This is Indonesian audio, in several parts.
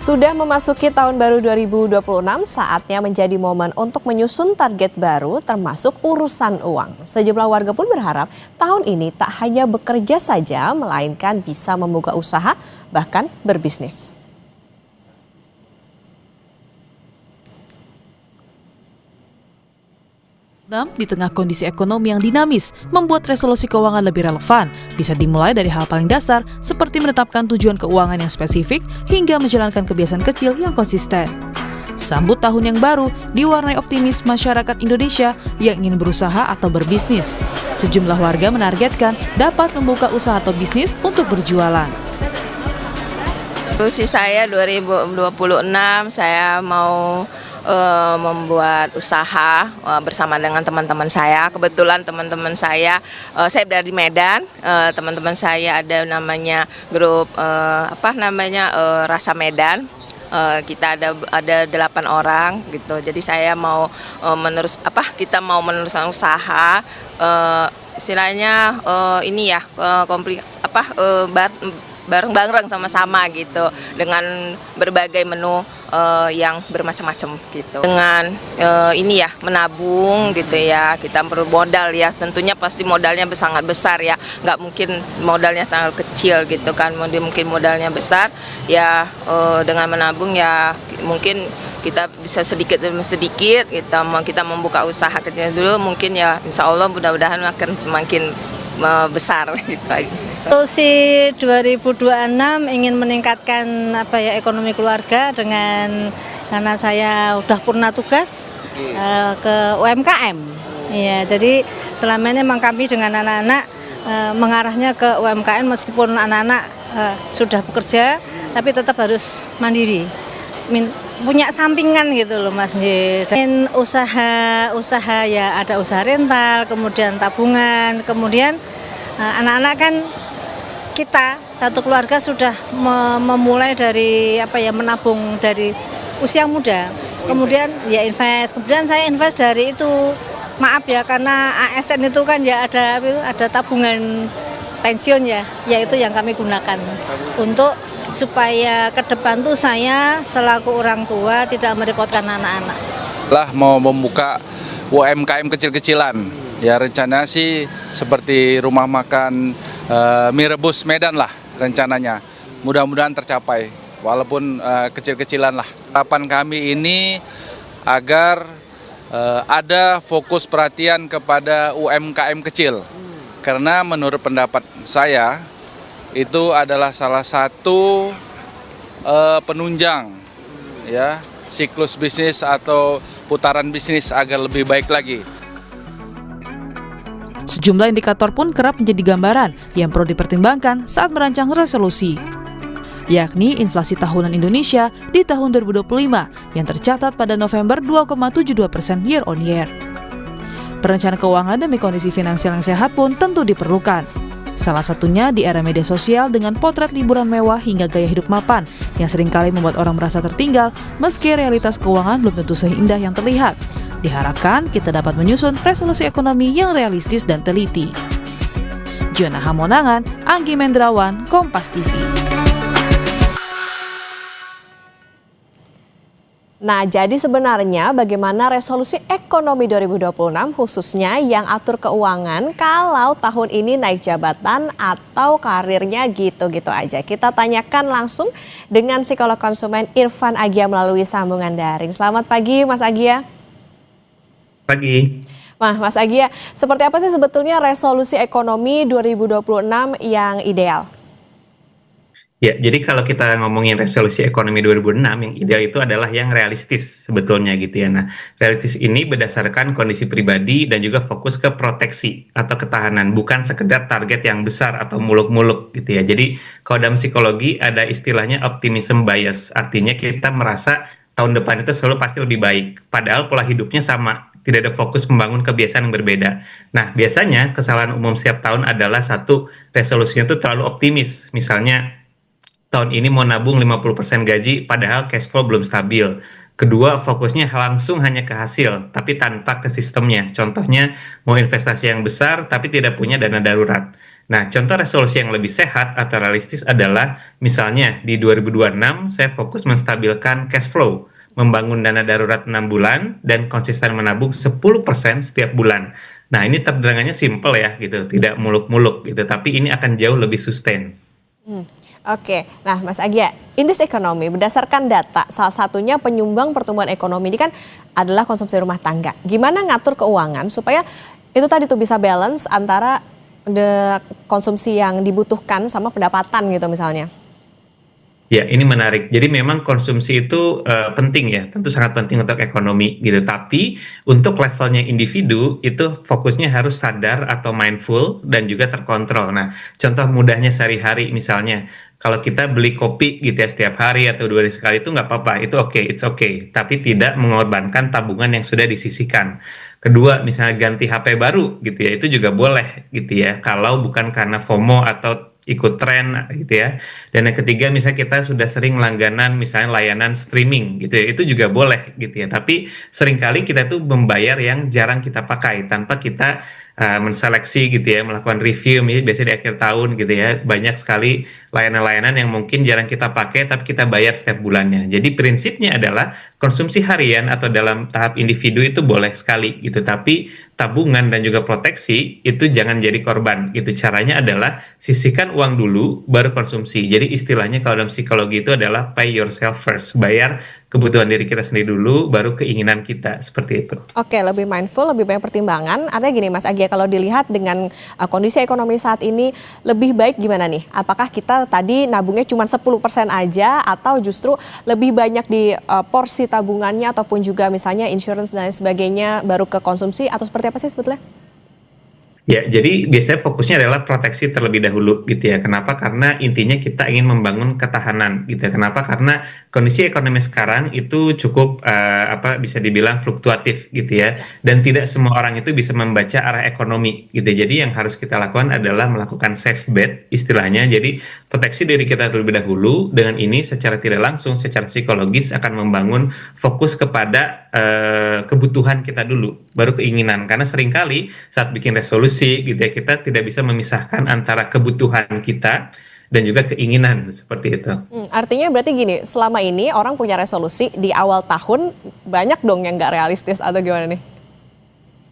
Sudah memasuki tahun baru 2026, saatnya menjadi momen untuk menyusun target baru termasuk urusan uang. Sejumlah warga pun berharap tahun ini tak hanya bekerja saja, melainkan bisa membuka usaha, bahkan berbisnis. Di tengah kondisi ekonomi yang dinamis, membuat resolusi keuangan lebih relevan. Bisa dimulai dari hal paling dasar, seperti menetapkan tujuan keuangan yang spesifik, hingga menjalankan kebiasaan kecil yang konsisten. Sambut tahun yang baru, diwarnai optimis masyarakat Indonesia yang ingin berusaha atau berbisnis. Sejumlah warga menargetkan dapat membuka usaha atau bisnis untuk berjualan. Resolusi saya 2026, saya mau membuat usaha bersama dengan teman-teman saya. Kebetulan teman-teman saya dari Medan. Teman-teman saya ada namanya grup Rasa Medan. Kita ada 8 orang gitu. Jadi saya mau kita mau meneruskan usaha, istilahnya bareng-bareng sama-sama gitu, dengan berbagai menu yang bermacam-macam gitu. Dengan menabung gitu ya, kita perlu modal ya, tentunya pasti modalnya sangat besar ya, nggak mungkin modalnya sangat kecil gitu kan, mungkin modalnya besar ya. Dengan menabung ya mungkin kita bisa sedikit demi sedikit kita membuka usaha kecil dulu, mungkin ya insya Allah mudah-mudahan akan semakin besar gitu aja. Resolusi 2026 ingin meningkatkan ekonomi keluarga karena saya udah purna tugas ke UMKM. Ya, jadi selama ini memang kami dengan anak-anak mengarahnya ke UMKM, meskipun anak-anak sudah bekerja tapi tetap harus mandiri. Punya sampingan gitu loh Mas. Dan usaha ya, ada usaha rental, kemudian tabungan, kemudian anak-anak kan kita satu keluarga sudah memulai dari menabung dari usia muda, kemudian ya kemudian saya invest dari itu, maaf ya, karena ASN itu kan ya ada tabungan pensiun ya, yaitu yang kami gunakan untuk supaya ke depan tuh saya selaku orang tua tidak merepotkan anak-anak. Mau membuka UMKM kecil-kecilan. Ya rencananya sih seperti rumah makan mie rebus Medan lah rencananya. Mudah-mudahan tercapai, walaupun kecil-kecilan lah. Harapan kami ini agar ada fokus perhatian kepada UMKM kecil. Karena menurut pendapat saya, itu adalah salah satu penunjang ya siklus bisnis atau putaran bisnis agar lebih baik lagi. Sejumlah indikator pun kerap menjadi gambaran yang perlu dipertimbangkan saat merancang resolusi, yakni inflasi tahunan Indonesia di tahun 2025 yang tercatat pada November 2,72% year on year. Perencanaan keuangan demi kondisi finansial yang sehat pun tentu diperlukan. Salah satunya di era media sosial dengan potret liburan mewah hingga gaya hidup mapan yang seringkali membuat orang merasa tertinggal meski realitas keuangan belum tentu seindah yang terlihat. Diharapkan kita dapat menyusun resolusi ekonomi yang realistis dan teliti. Jona Hamonangan, Anggi Mendrawan, Kompas TV. Nah, jadi sebenarnya bagaimana resolusi ekonomi 2026 khususnya yang atur keuangan kalau tahun ini naik jabatan atau karirnya gitu-gitu aja. Kita tanyakan langsung dengan psikolog konsumen Irfan Agia melalui sambungan daring. Selamat pagi Mas Agia. Pagi. Mas Agia, seperti apa sih sebetulnya resolusi ekonomi 2026 yang ideal? Ya, jadi kalau kita ngomongin resolusi ekonomi 2006, yang ideal itu adalah yang realistis sebetulnya gitu ya. Nah, realistis ini berdasarkan kondisi pribadi dan juga fokus ke proteksi atau ketahanan, bukan sekedar target yang besar atau muluk-muluk gitu ya. Jadi kalau dalam psikologi ada istilahnya optimism bias, artinya kita merasa tahun depan itu selalu pasti lebih baik, padahal pola hidupnya sama, tidak ada fokus membangun kebiasaan yang berbeda. Nah, biasanya kesalahan umum setiap tahun adalah satu, resolusinya itu terlalu optimis. Misalnya, tahun ini mau nabung 50% gaji, padahal cash flow belum stabil. Kedua, fokusnya langsung hanya ke hasil, tapi tanpa ke sistemnya. Contohnya, mau investasi yang besar, tapi tidak punya dana darurat. Nah, contoh resolusi yang lebih sehat atau realistis adalah misalnya di 2026 saya fokus menstabilkan cash flow, membangun dana darurat 6 bulan, dan konsisten menabung 10% setiap bulan. Nah, ini terdengarnya simple ya gitu, tidak muluk-muluk gitu, tapi ini akan jauh lebih sustain. Oke, nah Mas Agia, indeks ekonomi berdasarkan data, salah satunya penyumbang pertumbuhan ekonomi ini kan adalah konsumsi rumah tangga. Gimana ngatur keuangan supaya itu tadi tuh bisa balance antara konsumsi yang dibutuhkan sama pendapatan gitu misalnya? Ya, ini menarik. Jadi memang konsumsi itu penting ya, tentu sangat penting untuk ekonomi gitu. Tapi untuk levelnya individu itu fokusnya harus sadar atau mindful dan juga terkontrol. Nah, contoh mudahnya sehari-hari misalnya, kalau kita beli kopi gitu ya setiap hari atau 2 hari sekali itu nggak apa-apa, itu oke, it's okay. Tapi tidak mengorbankan tabungan yang sudah disisihkan. Kedua, misalnya ganti HP baru gitu ya, itu juga boleh gitu ya, kalau bukan karena FOMO atau ikut tren gitu ya. Dan yang ketiga, misalnya kita sudah sering langganan misalnya layanan streaming gitu ya, itu juga boleh gitu ya. Tapi seringkali kita tuh membayar yang jarang kita pakai tanpa kita menseleksi gitu ya, melakukan review biasanya di akhir tahun gitu ya. Banyak sekali layanan-layanan yang mungkin jarang kita pakai tapi kita bayar setiap bulannya. Jadi prinsipnya adalah konsumsi harian atau dalam tahap individu itu boleh sekali gitu, tapi tabungan dan juga proteksi itu jangan jadi korban. Itu caranya adalah sisihkan uang dulu baru konsumsi. Jadi istilahnya kalau dalam psikologi itu adalah pay yourself first, bayar kebutuhan diri kita sendiri dulu baru keinginan kita, seperti itu. Oke, lebih mindful, lebih banyak pertimbangan. Artinya gini Mas Agia, kalau dilihat dengan kondisi ekonomi saat ini, lebih baik gimana nih? Apakah kita tadi nabungnya cuma 10% aja atau justru lebih banyak di porsi tabungannya ataupun juga misalnya insurance dan lain sebagainya baru ke konsumsi atau seperti apa sih sebetulnya? Ya, jadi biasanya fokusnya adalah proteksi terlebih dahulu gitu ya. Kenapa? Karena intinya kita ingin membangun ketahanan gitu ya. Kenapa? Karena kondisi ekonomi sekarang itu cukup bisa dibilang fluktuatif gitu ya. Dan tidak semua orang itu bisa membaca arah ekonomi gitu. Jadi yang harus kita lakukan adalah melakukan safe bet istilahnya. Jadi proteksi diri kita terlebih dahulu. Dengan ini secara tidak langsung, secara psikologis akan membangun fokus kepada kebutuhan kita dulu, baru keinginan. Karena seringkali saat bikin resolusi gitu ya, kita tidak bisa memisahkan antara kebutuhan kita dan juga keinginan seperti itu. Artinya berarti gini, selama ini orang punya resolusi di awal tahun banyak dong yang nggak realistis atau gimana nih?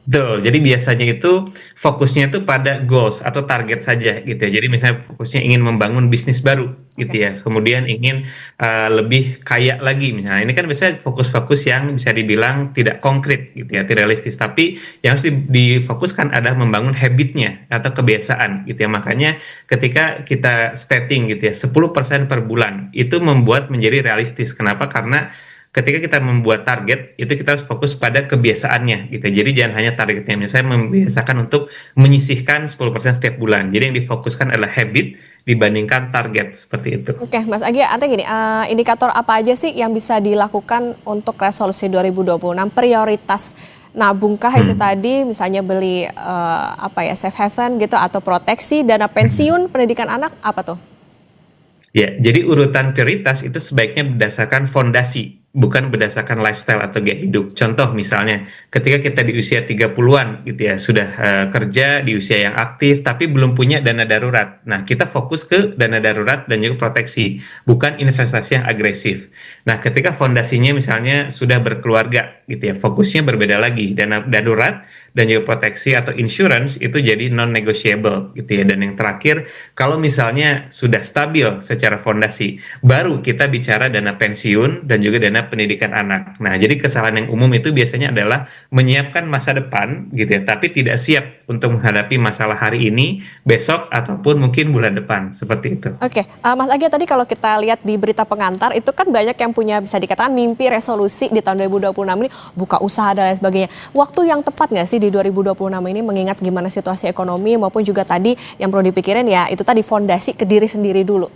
Betul, jadi biasanya itu fokusnya itu pada goals atau target saja gitu ya. Jadi misalnya fokusnya ingin membangun bisnis baru gitu ya. Kemudian ingin lebih kaya lagi misalnya. Ini kan biasanya fokus-fokus yang bisa dibilang tidak konkret gitu ya, tidak realistis. Tapi yang harus difokuskan adalah membangun habitnya atau kebiasaan gitu ya. Makanya ketika kita setting gitu ya, 10% per bulan itu membuat menjadi realistis. Kenapa? Karena ketika kita membuat target, itu kita harus fokus pada kebiasaannya gitu. Jadi jangan hanya targetnya, misalnya membiasakan untuk menyisihkan 10% setiap bulan. Jadi yang difokuskan adalah habit dibandingkan target, seperti itu. Oke, Mas Agia, artinya gini, indikator apa aja sih yang bisa dilakukan untuk resolusi 2026? Prioritas nabungkah itu tadi, misalnya beli safe haven gitu, atau proteksi, dana pensiun, pendidikan anak, apa tuh? Ya, jadi urutan prioritas itu sebaiknya berdasarkan fondasi, bukan berdasarkan lifestyle atau gaya hidup. Contoh misalnya, ketika kita di usia 30-an gitu ya, sudah kerja di usia yang aktif tapi belum punya dana darurat. Nah, kita fokus ke dana darurat dan juga proteksi, bukan investasi yang agresif. Nah, ketika fondasinya misalnya sudah berkeluarga gitu ya, fokusnya berbeda lagi. Dana darurat dan juga proteksi atau insurance itu jadi non-negotiable gitu ya. Dan yang terakhir, kalau misalnya sudah stabil secara fondasi, baru kita bicara dana pensiun dan juga dana pendidikan anak. Nah, jadi kesalahan yang umum itu biasanya adalah menyiapkan masa depan gitu ya, tapi tidak siap untuk menghadapi masalah hari ini, besok, ataupun mungkin bulan depan, seperti itu. Oke, Mas Agia, tadi kalau kita lihat di berita pengantar, itu kan banyak yang punya bisa dikatakan mimpi resolusi di tahun 2026 ini, buka usaha dan lain sebagainya. Waktu yang tepat nggak sih di 2026 ini mengingat gimana situasi ekonomi maupun juga tadi yang perlu dipikirin ya, itu tadi fondasi ke diri sendiri dulu.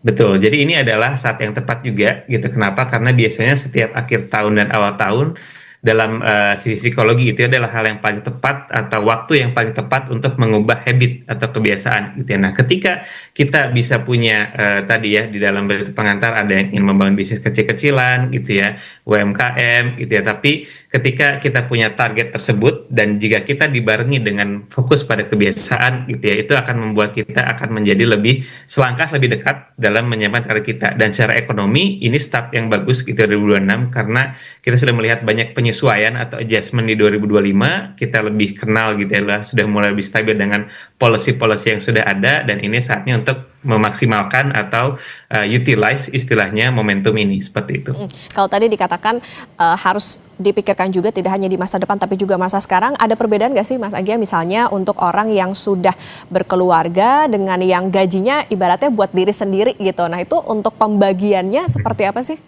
Betul, jadi ini adalah saat yang tepat juga gitu. Kenapa? Karena biasanya setiap akhir tahun dan awal tahun dalam sisi psikologi itu adalah hal yang paling tepat atau waktu yang paling tepat untuk mengubah habit atau kebiasaan gitu ya. Nah, ketika kita bisa punya tadi ya di dalam berita pengantar ada yang ingin membangun bisnis kecil-kecilan gitu ya, UMKM gitu ya. Tapi ketika kita punya target tersebut dan jika kita dibarengi dengan fokus pada kebiasaan gitu ya, itu akan membuat kita akan menjadi lebih selangkah lebih dekat dalam menyiapkan karir kita. Dan secara ekonomi ini start yang bagus gitu 2026 karena kita sudah melihat banyak penyesuaian atau adjustment di 2025, kita lebih kenal gitu ya, sudah mulai lebih stabil dengan policy-policy yang sudah ada dan ini saatnya untuk memaksimalkan atau utilize istilahnya momentum ini seperti itu. Kalau tadi dikatakan harus dipikirkan juga tidak hanya di masa depan tapi juga masa sekarang, ada perbedaan nggak sih Mas Agia misalnya untuk orang yang sudah berkeluarga dengan yang gajinya ibaratnya buat diri sendiri gitu, nah itu untuk pembagiannya seperti apa sih?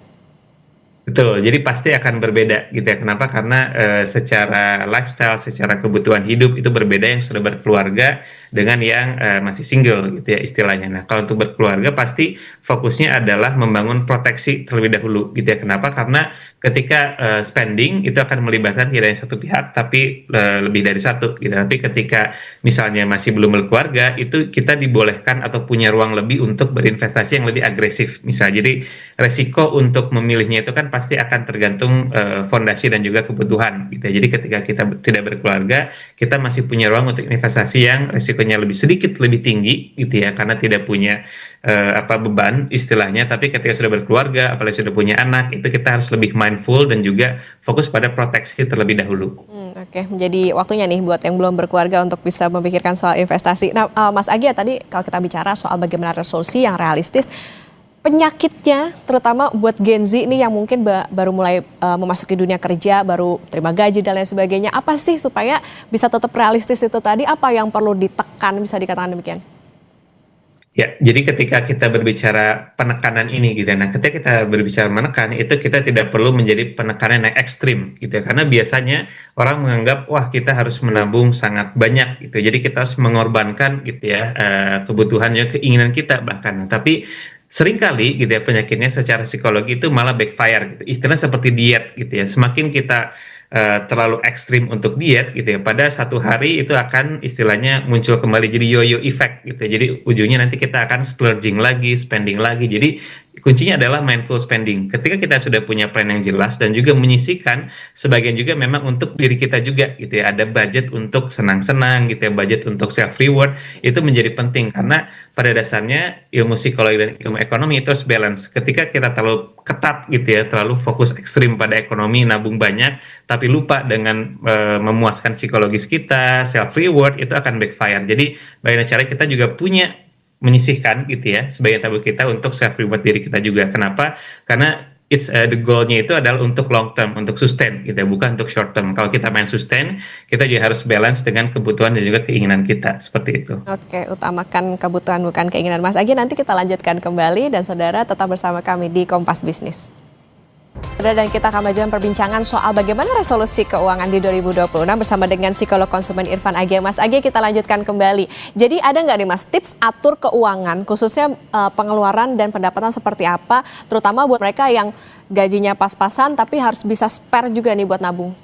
Betul, jadi pasti akan berbeda gitu ya. Kenapa? Karena secara lifestyle, secara kebutuhan hidup itu berbeda yang sudah berkeluarga dengan yang masih single gitu ya istilahnya. Nah, kalau untuk berkeluarga pasti fokusnya adalah membangun proteksi terlebih dahulu gitu ya. Kenapa? Karena ketika spending itu akan melibatkan tidak hanya satu pihak tapi lebih dari satu gitu. Tapi ketika misalnya masih belum berkeluarga itu kita dibolehkan atau punya ruang lebih untuk berinvestasi yang lebih agresif misalnya. Jadi resiko untuk memilihnya itu kan pasti akan tergantung fondasi dan juga kebutuhan gitu ya. Jadi ketika kita tidak berkeluarga, kita masih punya ruang untuk investasi yang resikonya lebih sedikit lebih tinggi gitu ya, karena tidak punya beban istilahnya. Tapi ketika sudah berkeluarga, apalagi sudah punya anak, itu kita harus lebih mindful dan juga fokus pada proteksi terlebih dahulu. Oke, menjadi waktunya nih buat yang belum berkeluarga untuk bisa memikirkan soal investasi. Nah, Mas Agia tadi kalau kita bicara soal bagaimana resolusi yang realistis, penyakitnya terutama buat Gen Z ini yang mungkin baru mulai memasuki dunia kerja, baru terima gaji dan lain sebagainya. Apa sih supaya bisa tetap realistis itu tadi? Apa yang perlu ditekan, bisa dikatakan demikian? Ya, jadi ketika kita berbicara penekanan ini gitu, nah ketika kita berbicara menekan itu kita tidak perlu menjadi penekanan yang ekstrim gitu ya, karena biasanya orang menganggap wah kita harus menabung sangat banyak gitu, jadi kita harus mengorbankan gitu ya kebutuhannya, keinginan kita bahkan, tapi seringkali gitu ya penyakitnya secara psikologi itu malah backfire gitu, istilah seperti diet gitu ya, semakin kita terlalu ekstrim untuk diet gitu ya, pada satu hari itu akan istilahnya muncul kembali jadi yo-yo effect gitu, jadi ujungnya nanti kita akan splurging lagi, spending lagi. Jadi kuncinya adalah mindful spending. Ketika kita sudah punya plan yang jelas dan juga menyisihkan sebagian juga memang untuk diri kita juga gitu ya, ada budget untuk senang-senang gitu ya, budget untuk self reward, itu menjadi penting karena pada dasarnya ilmu psikologi dan ilmu ekonomi itu harus balance. Ketika kita terlalu ketat gitu ya, terlalu fokus ekstrim pada ekonomi, nabung banyak tapi lupa dengan memuaskan psikologis kita, self reward, itu akan backfire. Jadi bagaimana cara kita juga punya menyisihkan gitu ya sebagai tabung kita untuk self reward diri kita juga. Kenapa? Karena the goal-nya itu adalah untuk long term, untuk sustain gitu ya, bukan untuk short term. Kalau kita main sustain, kita juga harus balance dengan kebutuhan dan juga keinginan kita, seperti itu. Oke, utamakan kebutuhan bukan keinginan. Mas Agia, nanti kita lanjutkan kembali dan saudara tetap bersama kami di Kompas Bisnis. Dan kita akan lanjutkan perbincangan soal bagaimana resolusi keuangan di 2026 bersama dengan psikolog konsumen Irfan Agia. Mas Agia, kita lanjutkan kembali. Jadi ada nggak nih Mas tips atur keuangan khususnya pengeluaran dan pendapatan seperti apa, terutama buat mereka yang gajinya pas-pasan tapi harus bisa spare juga nih buat nabung?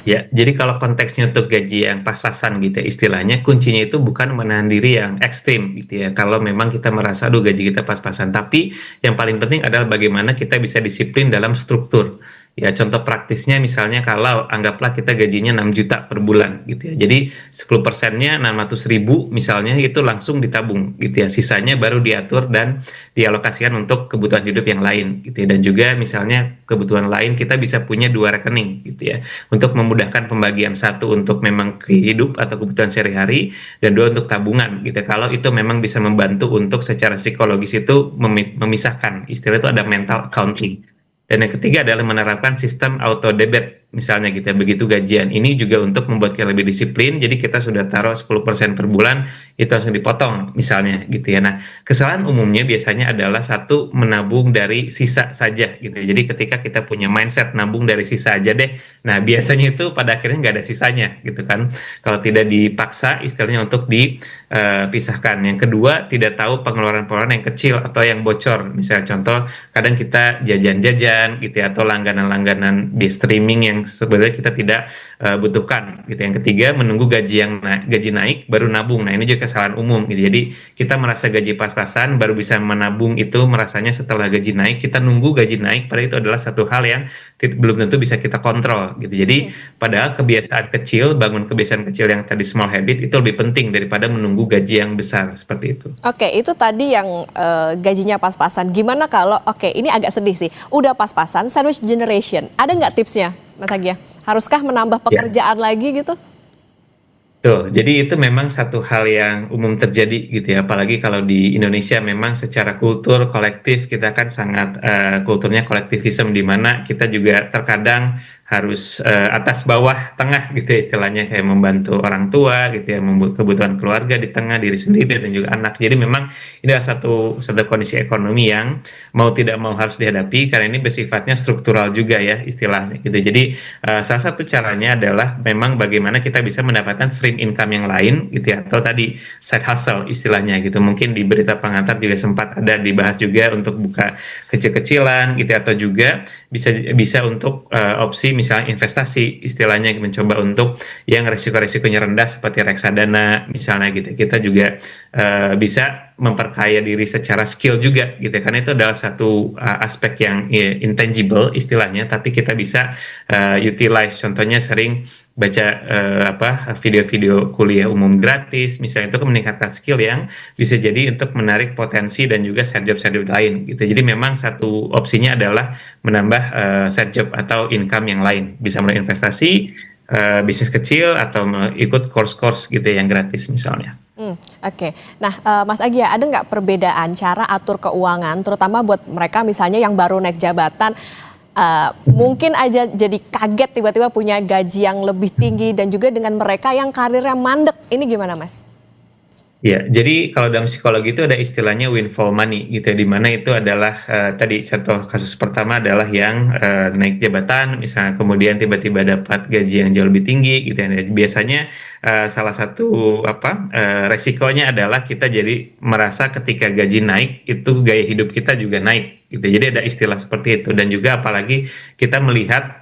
Ya, jadi kalau konteksnya untuk gaji yang pas-pasan gitu ya, istilahnya kuncinya itu bukan menahan diri yang ekstrim gitu ya. Kalau memang kita merasa aduh gaji kita pas-pasan, tapi yang paling penting adalah bagaimana kita bisa disiplin dalam struktur. Ya, contoh praktisnya misalnya kalau anggaplah kita gajinya 6 juta per bulan gitu ya. Jadi 10%-nya 600.000 misalnya itu langsung ditabung gitu ya. Sisanya baru diatur dan dialokasikan untuk kebutuhan hidup yang lain gitu ya. Dan juga misalnya kebutuhan lain kita bisa punya 2 rekening gitu ya. Untuk memudahkan pembagian, satu untuk memang hidup atau kebutuhan sehari-hari dan 2 untuk tabungan gitu ya. Kalau itu memang bisa membantu untuk secara psikologis itu memisahkan, istilah itu ada mental accounting. Dan yang ketiga adalah menerapkan sistem auto debit misalnya gitu ya. Begitu gajian ini juga untuk membuat kita lebih disiplin, jadi kita sudah taruh 10% per bulan, itu langsung dipotong misalnya gitu ya. Nah, kesalahan umumnya biasanya adalah satu, menabung dari sisa saja gitu ya. Jadi ketika kita punya mindset nabung dari sisa aja deh, nah biasanya itu pada akhirnya nggak ada sisanya gitu kan. Kalau tidak dipaksa istilahnya untuk dipisahkan. Yang kedua, tidak tahu pengeluaran-pengeluaran yang kecil atau yang bocor. Misalnya contoh, kadang kita jajan-jajan gitu ya, atau langganan-langganan di streaming yang sebenarnya kita tidak butuhkan gitu. Yang ketiga, menunggu gaji naik baru nabung. Nah, ini juga kesalahan umum gitu. Jadi kita merasa gaji pas-pasan baru bisa menabung, itu merasanya setelah gaji naik. Kita nunggu gaji naik, padahal itu adalah satu hal yang belum tentu bisa kita kontrol gitu. Jadi padahal kebiasaan kecil, bangun kebiasaan kecil yang tadi small habit itu lebih penting daripada menunggu gaji yang besar seperti itu. Oke, itu tadi yang gajinya pas-pasan. Gimana kalau, oke, ini agak sedih sih, udah pas-pasan, sandwich generation. Ada nggak tipsnya, Mas Agia? Haruskah menambah pekerjaan lagi gitu? Tuh, jadi itu memang satu hal yang umum terjadi gitu ya, apalagi kalau di Indonesia memang secara kultur kolektif kita kan sangat kulturnya kolektivisme, di mana kita juga terkadang harus atas bawah tengah gitu ya, istilahnya kayak membantu orang tua gitu ya, kebutuhan keluarga di tengah diri sendiri dan juga anak. Jadi memang ini adalah satu kondisi ekonomi yang mau tidak mau harus dihadapi, karena ini bersifatnya struktural juga ya istilahnya gitu. Jadi salah satu caranya adalah memang bagaimana kita bisa mendapatkan stream income yang lain gitu ya, atau tadi side hustle istilahnya gitu. Mungkin di berita pengantar juga sempat ada dibahas juga untuk buka kecil-kecilan gitu, atau juga bisa untuk opsi misalnya investasi istilahnya, mencoba untuk yang resiko-resikonya rendah seperti reksadana misalnya gitu. Kita juga bisa memperkaya diri secara skill juga gitu, karena itu adalah satu aspek yang intangible istilahnya, tapi kita bisa utilize. Contohnya sering baca video-video kuliah umum gratis misalnya, itu kan meningkatkan skill yang bisa jadi untuk menarik potensi dan juga side job lain gitu. Jadi memang satu opsinya adalah menambah side job atau income yang lain, bisa melalui investasi, bisnis kecil, atau ikut course-course gitu yang gratis misalnya. Oke. Nah, Mas Agia, ada nggak perbedaan cara atur keuangan, terutama buat mereka misalnya yang baru naik jabatan, mungkin aja jadi kaget tiba-tiba punya gaji yang lebih tinggi, dan juga dengan mereka yang karirnya mandek, ini gimana, Mas? Ya, jadi kalau dalam psikologi itu ada istilahnya windfall money gitu ya, di mana itu adalah tadi contoh kasus pertama adalah yang naik jabatan misalnya, kemudian tiba-tiba dapat gaji yang jauh lebih tinggi gitu ya. Biasanya salah satu resikonya adalah kita jadi merasa ketika gaji naik itu gaya hidup kita juga naik gitu. Jadi ada istilah seperti itu, dan juga apalagi kita melihat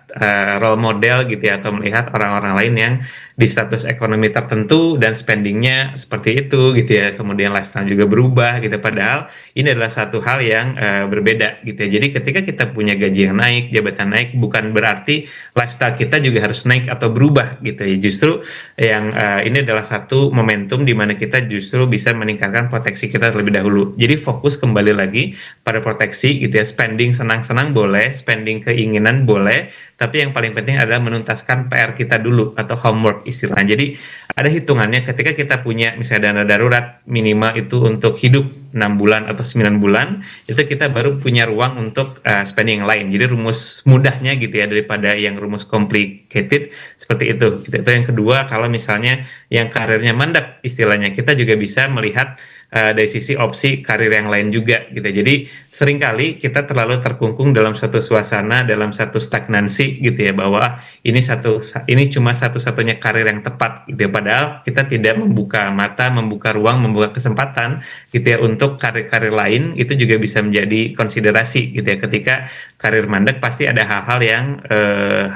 role model gitu ya, atau melihat orang-orang lain yang di status ekonomi tertentu dan spendingnya seperti itu gitu ya, kemudian lifestyle juga berubah gitu, padahal ini adalah satu hal yang berbeda gitu ya. Jadi ketika kita punya gaji yang naik, jabatan naik, bukan berarti lifestyle kita juga harus naik atau berubah gitu ya. Justru yang ini adalah satu momentum di mana kita justru bisa meningkatkan proteksi kita terlebih dahulu. Jadi fokus kembali lagi pada proteksi gitu ya. Spending senang-senang boleh, spending keinginan boleh, tapi yang paling penting adalah menuntaskan PR kita dulu atau homework istilahnya. Jadi ada hitungannya, ketika kita punya misalnya dana darurat minimal itu untuk hidup 6 bulan atau 9 bulan, itu kita baru punya ruang untuk spending yang lain. Jadi rumus mudahnya gitu ya, daripada yang rumus complicated seperti itu gitu. Itu yang kedua. Kalau misalnya yang karirnya mandek istilahnya, kita juga bisa melihat dari sisi opsi karir yang lain juga gitu. Jadi seringkali kita terlalu terkungkung dalam satu suasana, dalam satu stagnansi gitu ya, bahwa ini cuma satu-satunya karir yang tepat gitu ya. Padahal kita tidak membuka mata, membuka ruang, membuka kesempatan gitu ya untuk karir-karir lain. Itu juga bisa menjadi konsiderasi gitu ya. Ketika karir mandek pasti ada hal-hal yang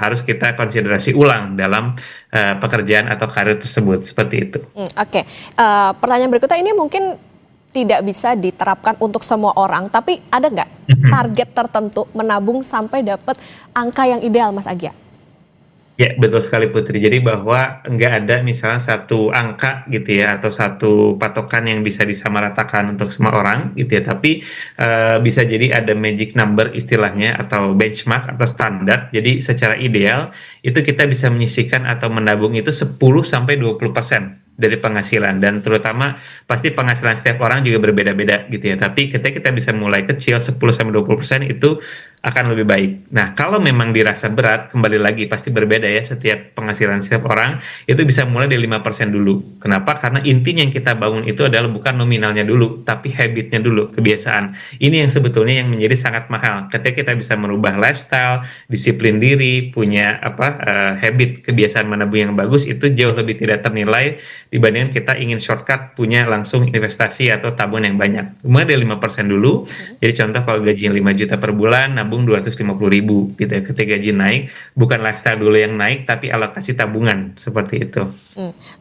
harus kita konsiderasi ulang dalam pekerjaan atau karir tersebut, seperti itu. Oke. Pertanyaan berikutnya ini mungkin tidak bisa diterapkan untuk semua orang, tapi ada nggak target tertentu menabung sampai dapat angka yang ideal, Mas Agia? Ya, betul sekali Putri. Jadi bahwa nggak ada misalnya satu angka gitu ya, atau satu patokan yang bisa disamaratakan untuk semua orang gitu ya, tapi bisa jadi ada magic number istilahnya, atau benchmark atau standar. Jadi secara ideal itu kita bisa menyisihkan atau menabung itu 10-20% dari penghasilan, dan terutama pasti penghasilan setiap orang juga berbeda-beda gitu ya. Tapi ketika kita bisa mulai kecil 10-20% itu akan lebih baik. Nah, kalau memang dirasa berat, kembali lagi pasti berbeda ya setiap penghasilan setiap orang, itu bisa mulai dari 5% dulu. Kenapa? Karena intinya yang kita bangun itu adalah bukan nominalnya dulu, tapi habitnya dulu, kebiasaan. Ini yang sebetulnya yang menjadi sangat mahal. Ketika kita bisa merubah lifestyle, disiplin diri, punya habit, kebiasaan menabung yang bagus, itu jauh lebih tidak ternilai dibandingkan kita ingin shortcut punya langsung investasi atau tabungan yang banyak. Mulai dari 5% dulu. Jadi contoh kalau gajinya 5 juta per bulan, nabung 250.000 gitu ya. Ketika gaji naik, bukan lifestyle dulu yang naik, tapi alokasi tabungan seperti itu.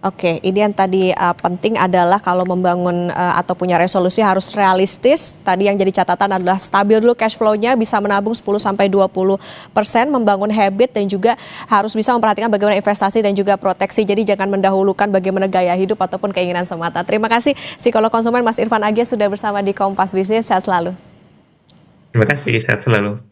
Oke, ini yang tadi penting adalah kalau membangun atau punya resolusi harus realistis. Tadi yang jadi catatan adalah stabil dulu cash flow-nya, bisa menabung 10-20%, membangun habit dan juga harus bisa memperhatikan bagaimana investasi dan juga proteksi. Jadi jangan mendahulukan bagaimana gaya hidup ataupun keinginan semata. Terima kasih psikolog konsumen Mas Irfan Agis sudah bersama di Kompas Bisnis. Sehat selalu. Terima kasih, sehat selalu.